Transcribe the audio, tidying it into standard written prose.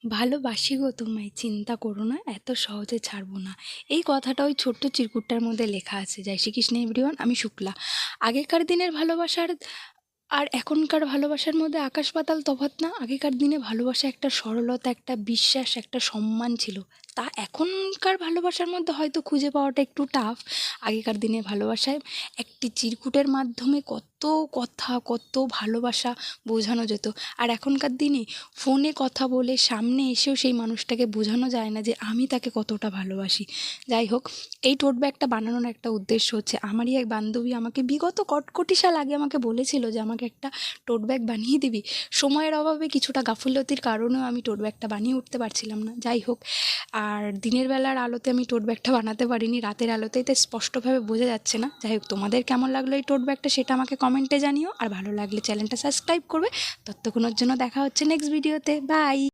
ভালোবাসি গো তোমায়, চিন্তা করো না, এত সহজে ছাড়বো না। এই কথাটা ওই ছোট্ট চিরকুটটার মধ্যে লেখা আছে। জয় শ্রীকৃষ্ণ এভরিওয়ান, আমি শুক্লা। আগেকার দিনের ভালোবাসার আর এখনকার ভালোবাসার মধ্যে আকাশ পাতাল তফাৎ না? আগেকার দিনে ভালোবাসা একটা সরলতা, একটা বিশ্বাস, একটা সম্মান ছিল। তা এখনকার ভালোবাসার মধ্যে হয়তো খুঁজে পাওয়াটা একটু টাফ। আগেকার দিনে ভালোবাসায় একটি চিরকুটের মাধ্যমে কত কথা, কত ভালোবাসা বোঝানো যেত। আর এখনকার দিনে ফোনে কথা বলে সামনে এসেও সেই মানুষটাকে বোঝানো যায় না যে আমি তাকে কতটা ভালোবাসি। যাই হোক, এই টোট ব্যাগটা বানানোর একটা উদ্দেশ্য হচ্ছে, আমারই এক বান্ধবী আমাকে বিগত কটকটি সাল আগে আমাকে বলেছিল যে আমাকে একটা টোট ব্যাগ বানিয়ে দিবি। সময়ের অভাবে, কিছুটা গাফিলতির কারণেও আমি টোট ব্যাগটা বানিয়ে উঠতে পারছিলাম না। যাই হোক, আর দিনের বেলার আলোতে আমি টোট ব্যাগটা বানাতে পারিনি, রাতের আলোতেই তাই স্পষ্টভাবে বোঝা যাচ্ছে না। যাই হোক, তোমাদের কেমন লাগলো এই টোট ব্যাগটা সেটা আমাকে কমেন্টে জানিও, আর ভালো লাগলে চ্যানেলটা সাবস্ক্রাইব করবে। ততক্ষণের জন্য দেখা হচ্ছে নেক্সট ভিডিওতে। বাই।